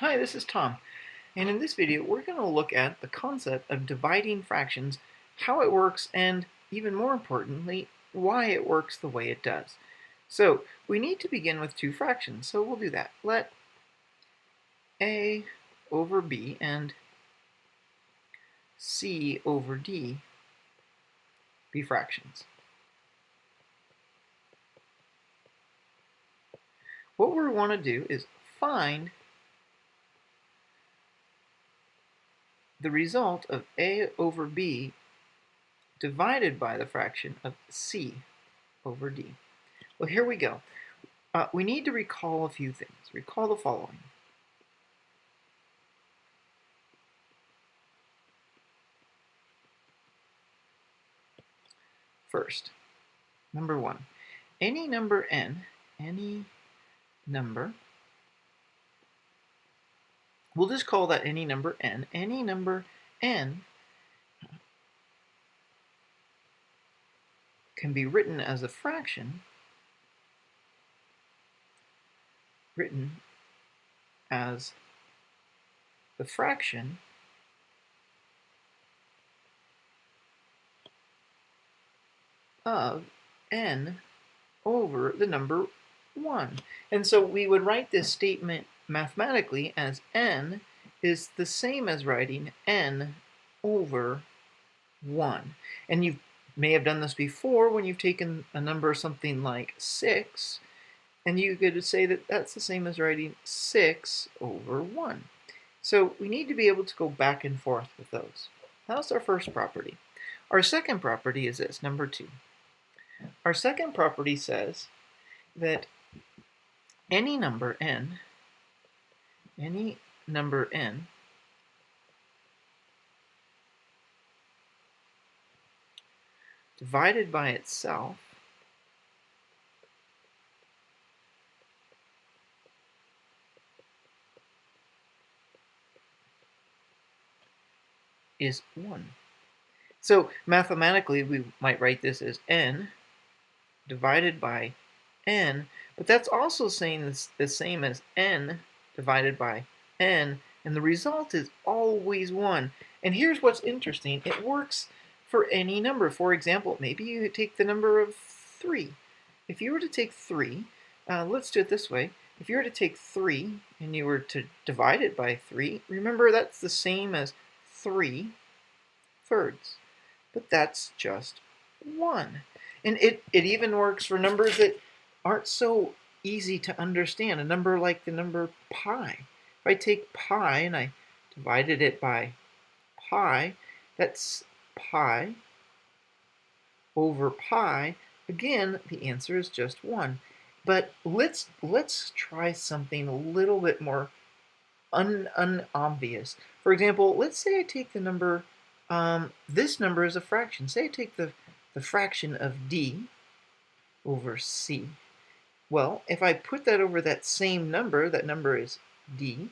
Hi, this is Tom, and in this video we're going to look at the concept of dividing fractions, how it works, and even more importantly, why it works the way it does. So we need to begin with two fractions, so we'll do that. Let a over b and c over d be fractions. What we want to do is find the result of a over b divided by the fraction of c over d. Well, here we go. We need to recall a few things. Recall the following. First, number one, any number n, any number, we'll just call that any number n. Any number n can be written as a fraction, written as the fraction of n over the number 1. And so we would write this statement mathematically as n is the same as writing n over 1. And you may have done this before when you've taken a number something like 6, and you could say that that's the same as writing 6 over 1. So we need to be able to go back and forth with those. That's our first property. Our second property is this, number 2. Our second property says that any number n divided by itself is 1. So mathematically we might write this as n divided by n, but that's also saying the same as n divided by n, and the result is always 1. And here's what's interesting. It works for any number. For example, maybe you take the number of 3. If you were to take 3, let's do it this way. If you were to take 3 and you were to divide it by 3, remember that's the same as 3/3. But that's just 1. And it even works for numbers that aren't so easy to understand. A number like the number pi. If I take pi and I divided it by pi, that's pi over pi. Again, the answer is just 1. But let's try something a little bit more unobvious. For example, let's say I take the number, this number is a fraction. Say I take the fraction of d over c. Well, if I put that over that same number, that number is d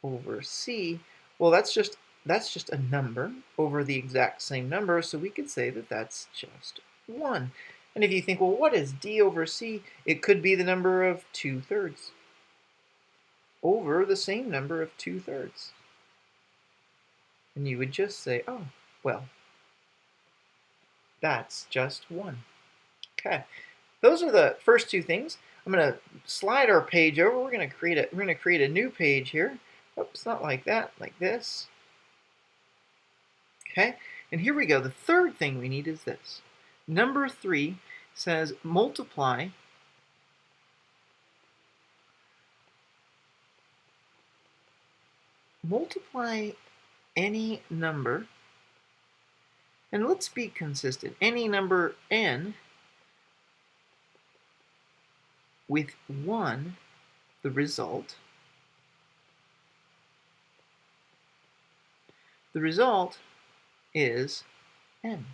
over c, well, that's just a number over the exact same number, so we could say that that's just 1. And if you think, well, what is d over c? It could be the number of 2/3 over the same number of 2/3. And you would just say, oh, well, that's just 1. Okay, those are the first two things. I'm going to slide our page over. We're going to create a new page here. Oops, not like that, like this. Okay, and here we go. The third thing we need is this. Number 3 says multiply any number, and let's be consistent, any number n with 1, the result is n.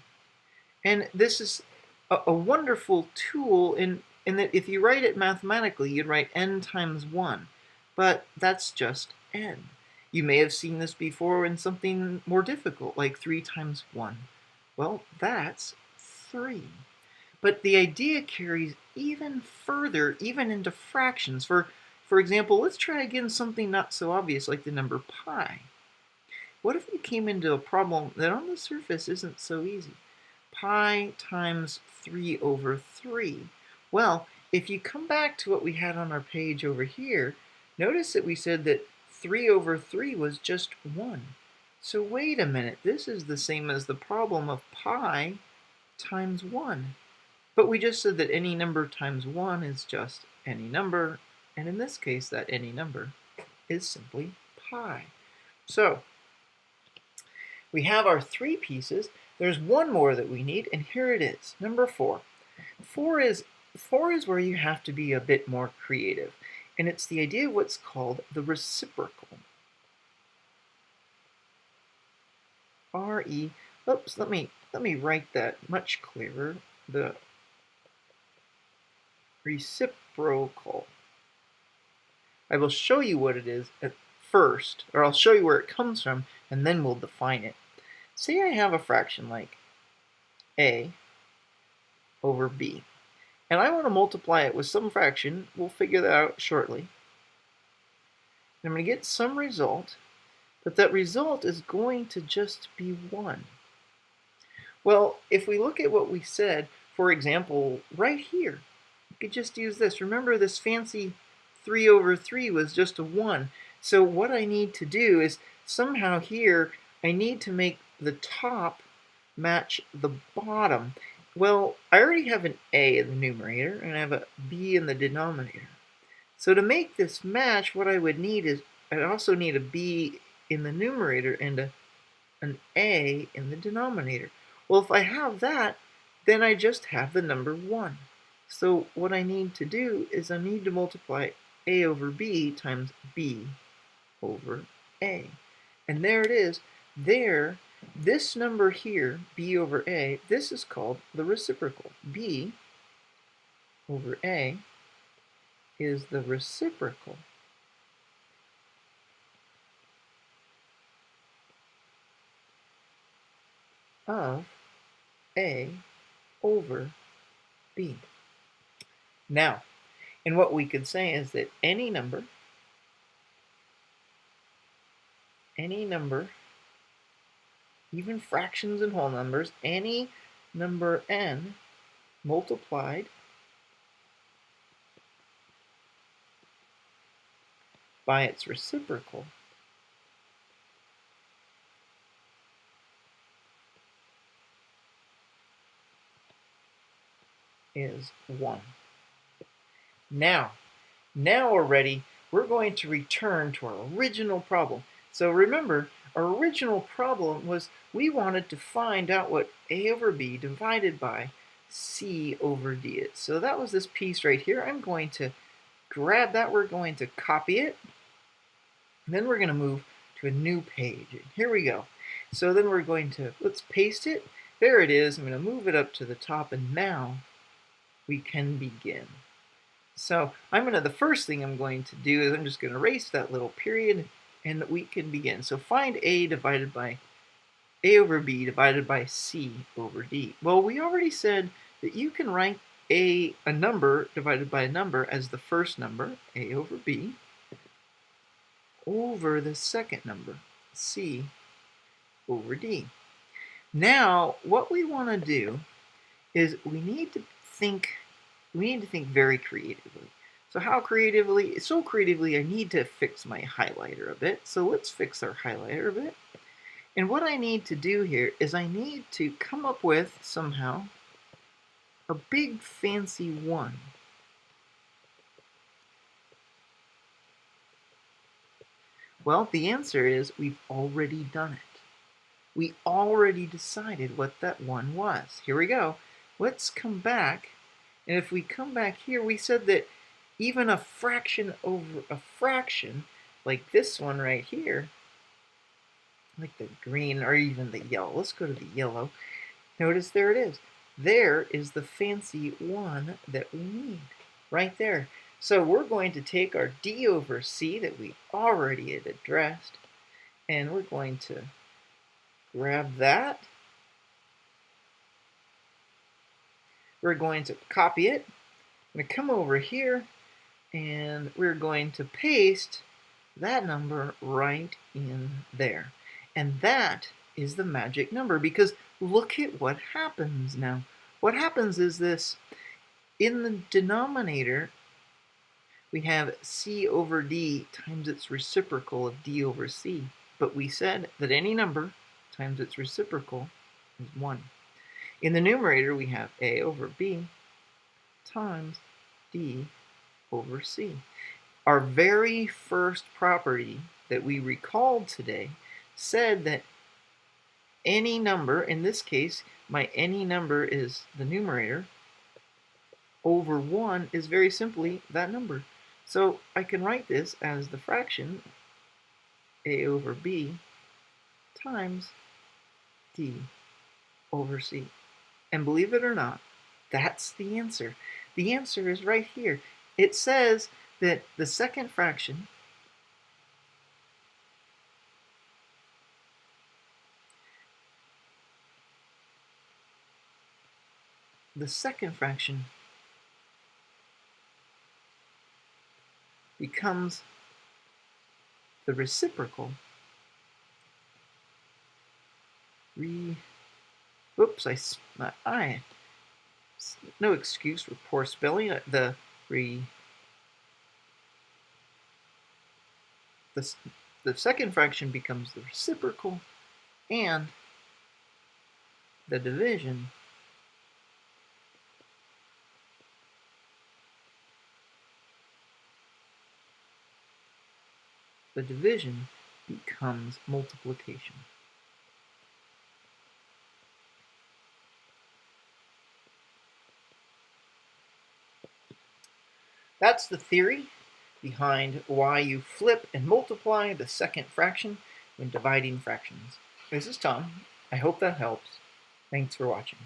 And this is a wonderful tool in that if you write it mathematically, you'd write n times 1, but that's just n. You may have seen this before in something more difficult, like 3 times 1. Well, that's 3. But the idea carries even further, even into fractions. For For example, let's try again something not so obvious like the number pi. What if we came into a problem that on the surface isn't so easy? Pi times 3 over 3. Well, if you come back to what we had on our page over here, notice that we said that 3 over 3 was just 1. So wait a minute, this is the same as the problem of pi times 1. But we just said that any number times 1 is just any number, and in this case, that any number is simply pi. So we have our 3 pieces. There's one more that we need, and here it is, number 4. 4 is where you have to be a bit more creative, and it's the idea of what's called the reciprocal. Oops, let me write that much clearer. The reciprocal. I will show you what it is at first, or I'll show you where it comes from, and then we'll define it. Say I have a fraction like a over b, and I want to multiply it with some fraction. We'll figure that out shortly. I'm going to get some result, but that result is going to just be 1. Well, if we look at what we said, for example, right here, we could just use this. Remember, this fancy 3 over 3 was just a 1. So what I need to do is somehow here, I need to make the top match the bottom. Well, I already have an a in the numerator, and I have a b in the denominator. So to make this match, what I would need is, I'd also need a b in the numerator and an a in the denominator. Well, if I have that, then I just have the number 1. So what I need to do is I need to multiply a over b times b over a. And there it is. There, this number here, b over a, this is called the reciprocal. b over a is the reciprocal of a over b. Now, and what we could say is that any number, even fractions and whole numbers, any number n multiplied by its reciprocal is 1. Now already, we're going to return to our original problem. So remember, our original problem was we wanted to find out what a over b divided by c over d is. So that was this piece right here. I'm going to grab that, we're going to copy it, and then we're going to move to a new page. Here we go. So then we're going to, let's paste it. There it is. I'm going to move it up to the top, and now we can begin. So the first thing I'm going to do is I'm just going to erase that little period, and we can begin. So find a divided by a over b divided by c over d. Well, we already said that you can write a number divided by a number as the first number, a over b, over the second number, c over d. Now, what we want to do is we need to think very creatively. So how creatively? So creatively, I need to fix my highlighter a bit. So let's fix our highlighter a bit. And what I need to do here is I need to come up with, somehow, a big fancy 1. Well, the answer is we've already done it. We already decided what that 1 was. Here we go. Let's come back. And if we come back here, we said that even a fraction over a fraction, like this one right here, like the green or even the yellow. Let's go to the yellow. Notice there it is. There is the fancy 1 that we need, right there. So we're going to take our d over c that we already had addressed, and we're going to grab that. We're going to copy it. I'm going to come over here. And we're going to paste that number right in there. And that is the magic number, because look at what happens now. What happens is this: in the denominator, we have c over d times its reciprocal of d over c. But we said that any number times its reciprocal is 1. In the numerator, we have a over b times d over c. Our very first property that we recalled today said that any number, in this case, my any number is the numerator, over 1 is very simply that number. So I can write this as the fraction a over b times d over c. And believe it or not, that's the answer. The answer is right here. It says that the second fraction becomes the reciprocal. Whoops, no excuse for poor spelling. The second fraction becomes the reciprocal, and the division becomes multiplication. That's the theory behind why you flip and multiply the second fraction when dividing fractions. This is Tom. I hope that helps. Thanks for watching.